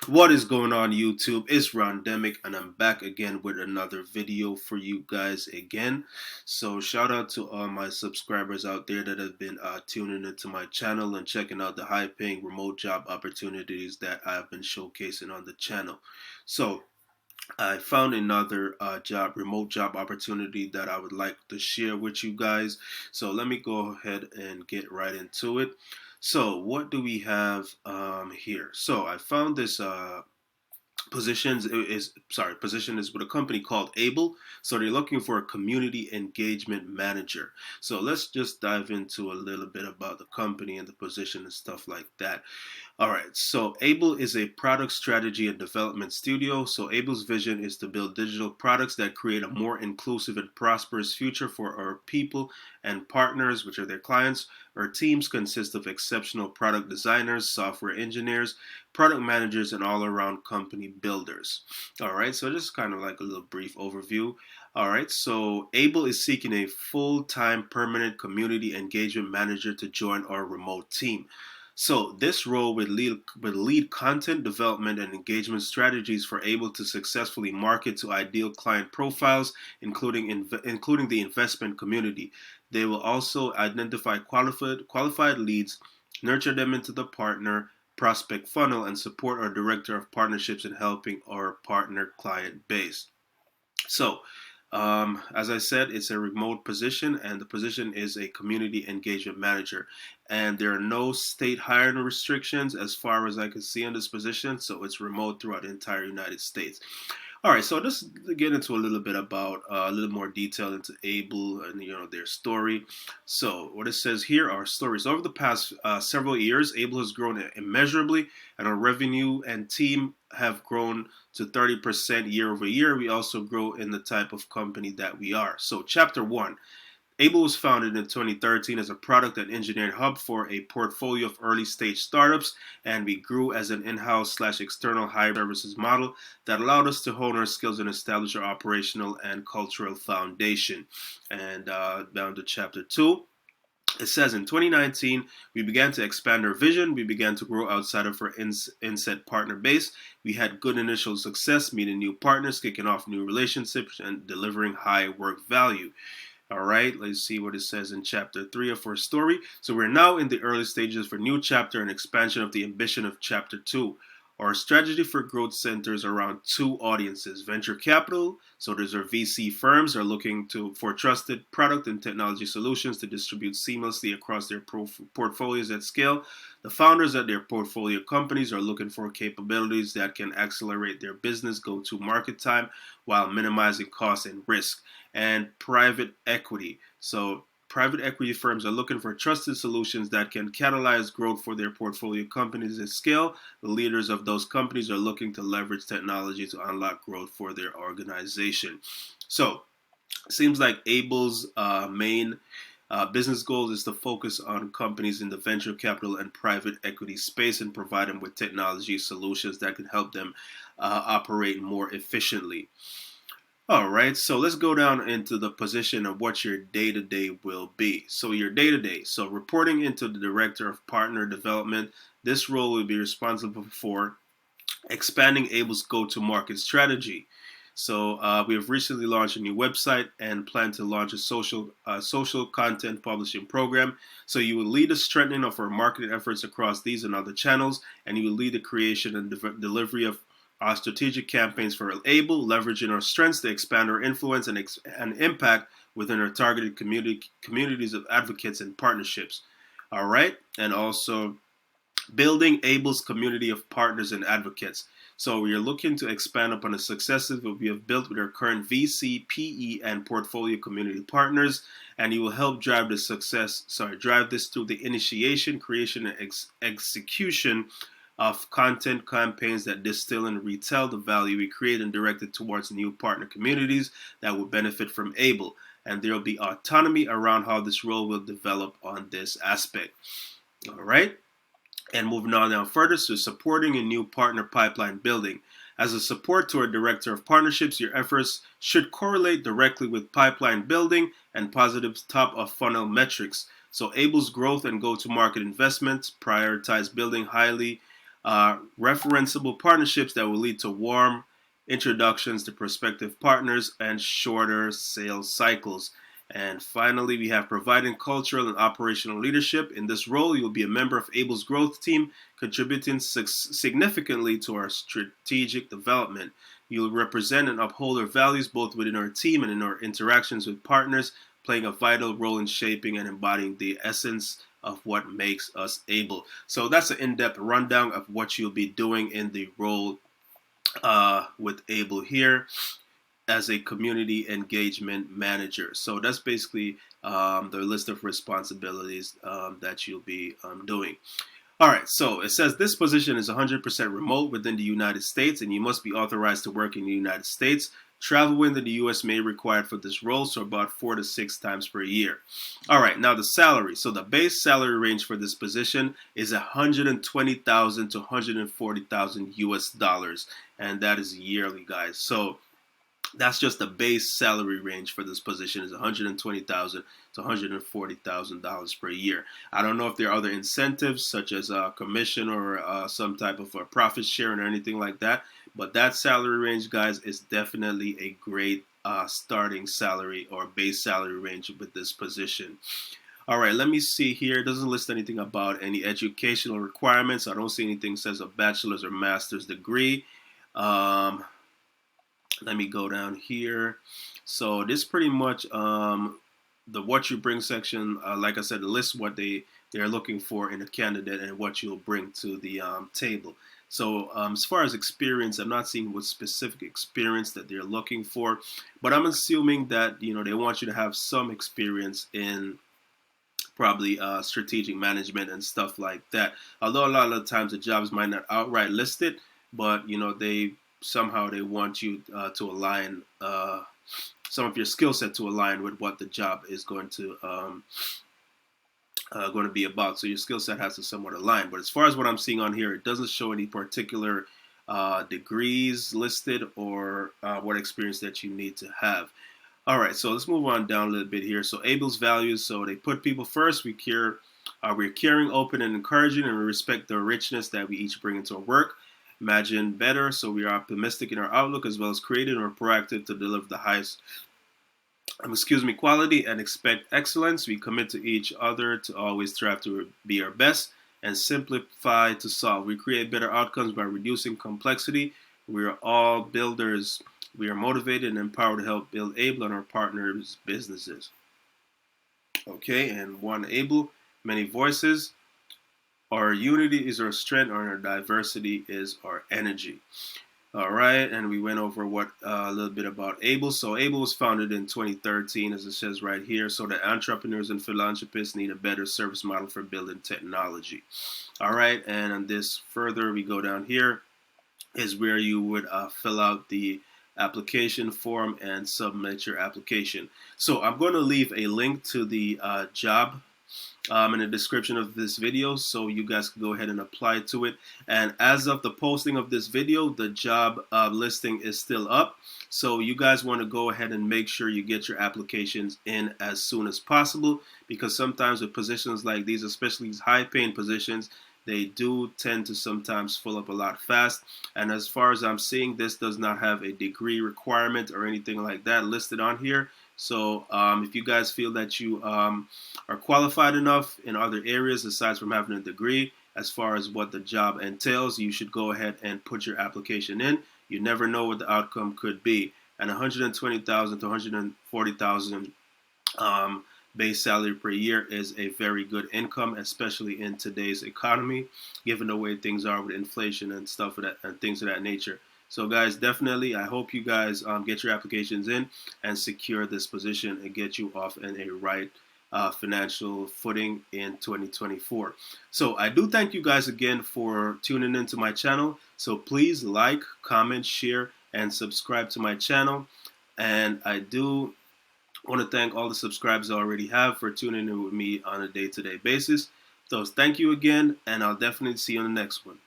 What is going on YouTube? It's Rondemic and I'm back again with another video for you guys again. So shout out to all my subscribers out there that have been tuning into my channel and checking out the high paying remote job opportunities that I've been showcasing on the channel. So I found another remote job opportunity that I would like to share with you guys. So let me go ahead and get right into it. So what do we have here? So I found this position is with a company called Able. So they're looking for a community engagement manager. So let's just dive into a little bit about the company and the position and stuff like that. All right, so Able is a product strategy and development studio. So Able's vision is to build digital products that create a more inclusive and prosperous future for our people and partners, which are their clients. Our teams consist of exceptional product designers, software engineers, product managers, and all around company builders. All right, so just kind of like a little brief overview. All right, so Able is seeking a full time permanent community engagement manager to join our remote team. So this role would lead content development and engagement strategies for Able to successfully market to ideal client profiles, including the investment community. They will also identify qualified leads, nurture them into the partner prospect funnel, and support our director of partnerships in helping our partner client base. So, as I said, it's a remote position, and the position is a community engagement manager. And there are no state hiring restrictions as far as I can see on this position, so it's remote throughout the entire United States. All right, so just to get into a little bit about a little more detail into Able and their story. So what it says here are stories. Over the past several years, Able has grown immeasurably, and our revenue and team have grown to 30% year over year. We also grow in the type of company that we are. So chapter one. Able was founded in 2013 as a product and engineering hub for a portfolio of early stage startups, and we grew as an in house slash external hybrid services model that allowed us to hone our skills and establish our operational and cultural foundation. And down to chapter two. It says in 2019, we began to expand our vision. We began to grow outside of our inset partner base. We had good initial success, meeting new partners, kicking off new relationships, and delivering high work value. All right, let's see what it says in chapter 3 of our story. So we're now in the early stages for new chapter and expansion of the ambition of chapter 2. Our strategy for growth centers around two audiences: venture capital, so those are VC firms are looking for trusted product and technology solutions to distribute seamlessly across their portfolios at scale. The founders at their portfolio companies are looking for capabilities that can accelerate their business go-to-market time while minimizing cost and risk. And private equity. So private equity firms are looking for trusted solutions that can catalyze growth for their portfolio companies at scale. The leaders of those companies are looking to leverage technology to unlock growth for their organization. So it seems like Able's main business goals is to focus on companies in the venture capital and private equity space and provide them with technology solutions that can help them operate more efficiently. All right, so let's go down into the position of what your day to day will be. So, your day to day. So, reporting into the director of partner development, this role will be responsible for expanding Able's go to market strategy. So, we have recently launched a new website and plan to launch a social content publishing program. So, you will lead the strengthening of our marketing efforts across these and other channels, and you will lead the creation and delivery of our strategic campaigns for Able, leveraging our strengths to expand our influence and impact within our targeted communities of advocates and partnerships. All right, and also building Able's community of partners and advocates. So we are looking to expand upon the successes that we have built with our current VC, PE, and portfolio community partners, and you will help drive drive this through the initiation, creation, and execution of content campaigns that distill and retell the value we create and direct it towards new partner communities that will benefit from Able. And there will be autonomy around how this role will develop on this aspect. All right. And moving on now further to supporting a new partner pipeline building. As a support to our director of partnerships, your efforts should correlate directly with pipeline building and positive top of funnel metrics. So Able's growth and go-to-market investments prioritize building highly referenceable partnerships that will lead to warm introductions to prospective partners and shorter sales cycles. And finally, we have providing cultural and operational leadership. In this role, you'll be a member of Able's growth team, contributing significantly to our strategic development. You'll represent and uphold our values both within our team and in our interactions with partners, playing a vital role in shaping and embodying the essence of what makes us able. So that's an in-depth rundown of what you'll be doing in the role with Able here as a community engagement manager. So that's basically the list of responsibilities that you'll be doing. All right, so it says this position is 100% remote within the United States, and you must be authorized to work in the United States. Travel within the U.S. may be required for this role, so about 4 to 6 times per year. All right, now the salary. So the base salary range for this position is $120,000 to $140,000 US dollars, and that is yearly, guys. So that's just the base salary range for this position is $120,000 to $140,000 per year. I don't know if there are other incentives such as a commission or some type of a profit sharing or anything like that, but that salary range, guys, is definitely a great starting salary or base salary range with this position. All right, let me see here. It doesn't list anything about any educational requirements. I don't see anything that says a bachelor's or master's degree. Let me go down here. So this pretty much the what you bring section, like I said, lists what they're looking for in a candidate and what you'll bring to the table. So as far as experience, I'm not seeing what specific experience that they're looking for, but I'm assuming that they want you to have some experience in probably strategic management and stuff like that. Although a lot of the times the jobs might not outright list it, but they somehow they want you to align some of your skill set to align with what the job is going to be about. So your skill set has to somewhat align. But as far as what I'm seeing on here, it doesn't show any particular degrees listed or what experience that you need to have. All right, so let's move on down a little bit here. So Able's values, so they put people first. We're caring, open, and encouraging, and we respect the richness that we each bring into our work. Imagine better, so we are optimistic in our outlook as well as creative or proactive to deliver the highest quality and expect excellence. We commit to each other to always strive to be our best and simplify to solve. We create better outcomes by reducing complexity. We are all builders. We are motivated and empowered to help build Able and our partners' businesses. Okay, and one Able, many voices. Our unity is our strength, and our diversity is our energy. All right, and we went over a little bit about Able. So Able was founded in 2013, as it says right here, so that entrepreneurs and philanthropists need a better service model for building technology. All right, and on this further, we go down here, is where you would fill out the application form and submit your application. So I'm going to leave a link to the job in the description of this video, so you guys can go ahead and apply to it. And as of the posting of this video, the job listing is still up, so you guys want to go ahead and make sure you get your applications in as soon as possible, because sometimes with positions like these, especially these high-paying positions, they do tend to sometimes fill up a lot fast. And as far as I'm seeing, this does not have a degree requirement or anything like that listed on here. So if you guys feel that you are qualified enough in other areas aside from having a degree, as far as what the job entails, you should go ahead and put your application in. You never know what the outcome could be. And $120,000 to $140,000 base salary per year is a very good income, especially in today's economy, given the way things are with inflation and stuff and things of that nature. So guys, definitely, I hope you guys get your applications in and secure this position and get you off in a right financial footing in 2024. So I do thank you guys again for tuning into my channel. So please like, comment, share, and subscribe to my channel. And I do want to thank all the subscribers I already have for tuning in with me on a day-to-day basis. So thank you again, and I'll definitely see you on the next one.